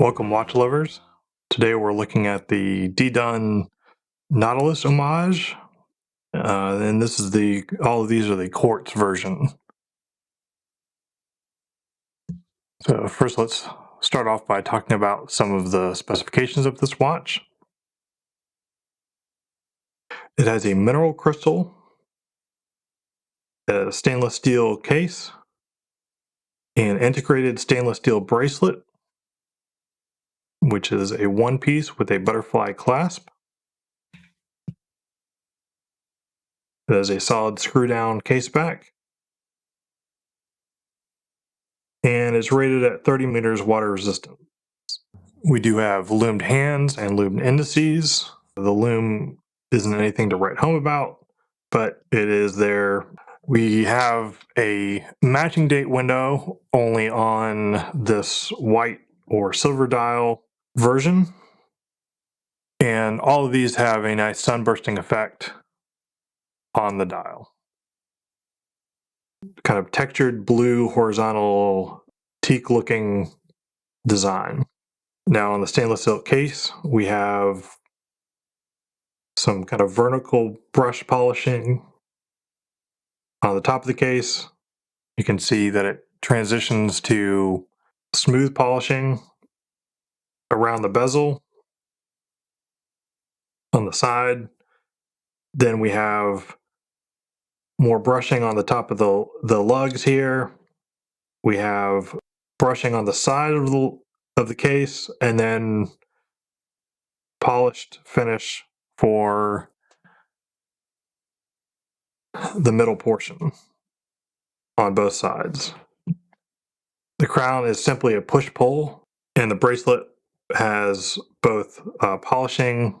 Welcome, watch lovers. Today we're looking at the DiDun Nautilus homage, and this is all of these are the quartz version. So first, let's start off by talking about some of the specifications of this watch. It has a mineral crystal, a stainless steel case, an integrated stainless steel bracelet, which is a one piece with a butterfly clasp. It has a solid screw down case back, and it's rated at 30 meters water resistant. We do have loomed hands and loomed indices. The loom isn't anything to write home about, but it is there. We have a matching date window only on this white or silver dial version. And all of these have a nice sunbursting effect on the dial. Kind of textured blue horizontal teak looking design. Now on the stainless steel case, we have some kind of vertical brush polishing on the top of the case. You can see that it transitions to smooth polishing around the bezel on the side. Then we have more brushing on the top of the lugs here. We have brushing on the side of the case, and then polished finish for the middle portion on both sides. The crown is simply a push-pull, and the bracelet has both polishing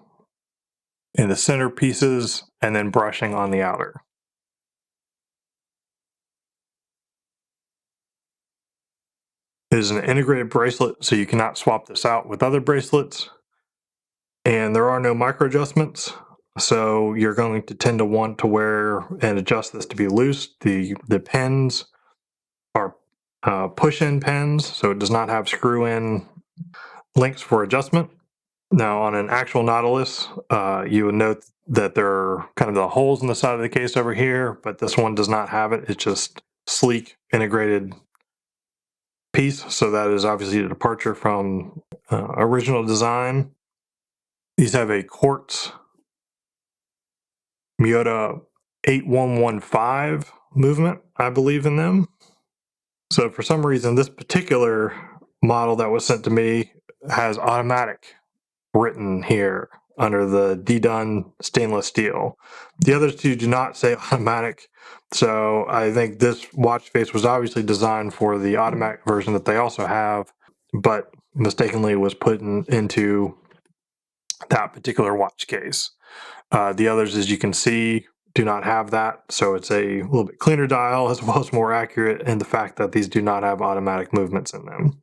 in the center pieces and then brushing on the outer. It is an integrated bracelet, so you cannot swap this out with other bracelets. And there are no micro adjustments, so you're going to tend to want to wear and adjust this to be loose. The pins are push-in pins, so it does not have screw-in links for adjustment. Now on an actual Nautilus, you would note that there are kind of the holes in the side of the case over here, but this one does not have it. It's just sleek integrated piece, so that is obviously a departure from original design. These have a quartz Miyota 8115 movement, I believe, in them. So for some reason, this particular model that was sent to me has automatic written here under the DiDun stainless steel. The other two do not say automatic, so I think this watch face was obviously designed for the automatic version that they also have, but mistakenly was put into that particular watch case. The others, as you can see, do not have that, so it's a little bit cleaner dial as well as more accurate in the fact that these do not have automatic movements in them.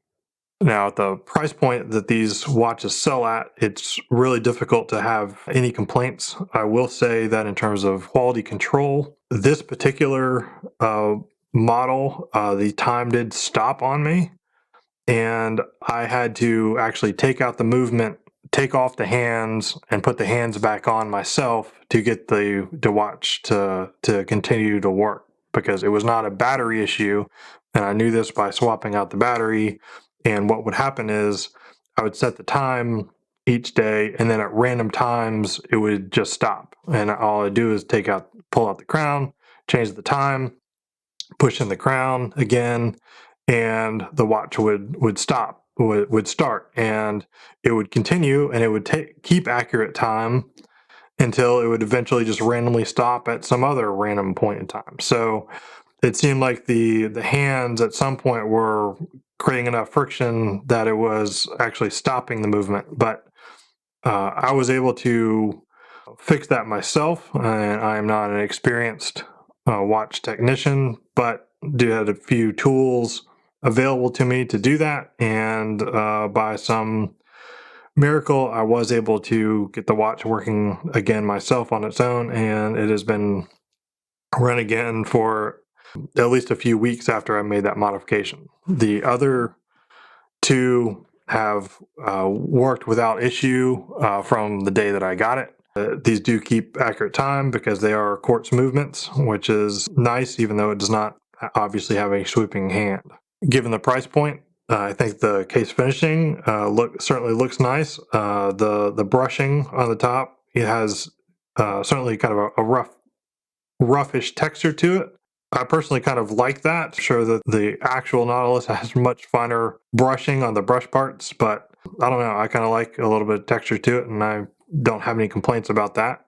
Now, at the price point that these watches sell at, it's really difficult to have any complaints. I will say that in terms of quality control, this particular model, the time did stop on me, and I had to actually take out the movement, take off the hands, and put the hands back on myself to get the watch to continue to work, because it was not a battery issue, and I knew this by swapping out the battery. And what would happen is I would set the time each day, and then at random times it would just stop. And all I do is pull out the crown, change the time, push in the crown again, and the watch would start, and it would continue, and it would keep accurate time until it would eventually just randomly stop at some other random point in time. So it seemed like the hands at some point were creating enough friction that it was actually stopping the movement. But I was able to fix that myself, and I am not an experienced watch technician, but do have a few tools available to me to do that. And by some miracle, I was able to get the watch working again myself on its own, and it has been run again for at least a few weeks after I made that modification. The other two have worked without issue from the day that I got it. These do keep accurate time because they are quartz movements, which is nice, even though it does not obviously have a sweeping hand. Given the price point, I think the case finishing certainly looks nice. The brushing on the top, it has certainly kind of a roughish texture to it. I personally kind of like that. I'm sure that the actual Nautilus has much finer brushing on the brush parts, but I don't know. I kind of like a little bit of texture to it, and I don't have any complaints about that.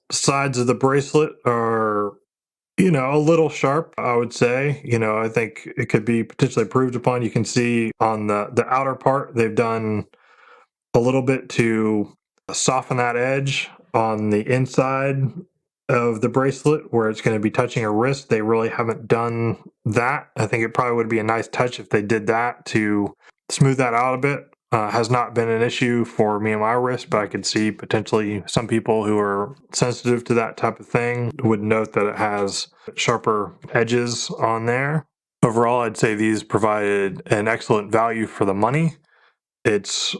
Sides of the bracelet are, a little sharp, I would say. I think it could be potentially improved upon. You can see on the outer part, they've done a little bit to soften that edge on the inside of the bracelet where it's going to be touching a wrist. They really haven't done that. I think it probably would be a nice touch if they did that to smooth that out a bit. Has not been an issue for me and my wrist, but I could see potentially some people who are sensitive to that type of thing would note that it has sharper edges on there. Overall, I'd say these provided an excellent value for the money. It's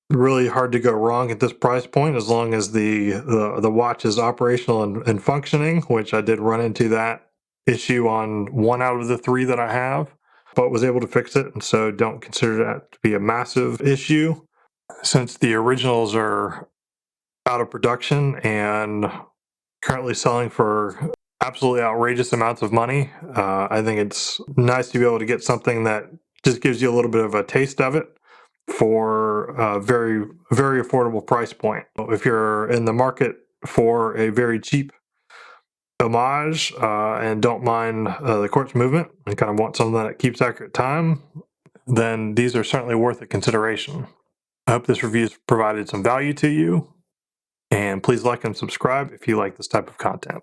really hard to go wrong at this price point as long as the watch is operational and functioning, which I did run into that issue on 1 out of the 3 that I have, but was able to fix it, and so don't consider that to be a massive issue. Since the originals are out of production and currently selling for absolutely outrageous amounts of money, I think it's nice to be able to get something that just gives you a little bit of a taste of it for a very, very affordable price point. If you're in the market for a very cheap homage and don't mind the quartz movement and kind of want something that keeps accurate time, then these are certainly worth a consideration. I hope this review has provided some value to you, and please like and subscribe if you like this type of content.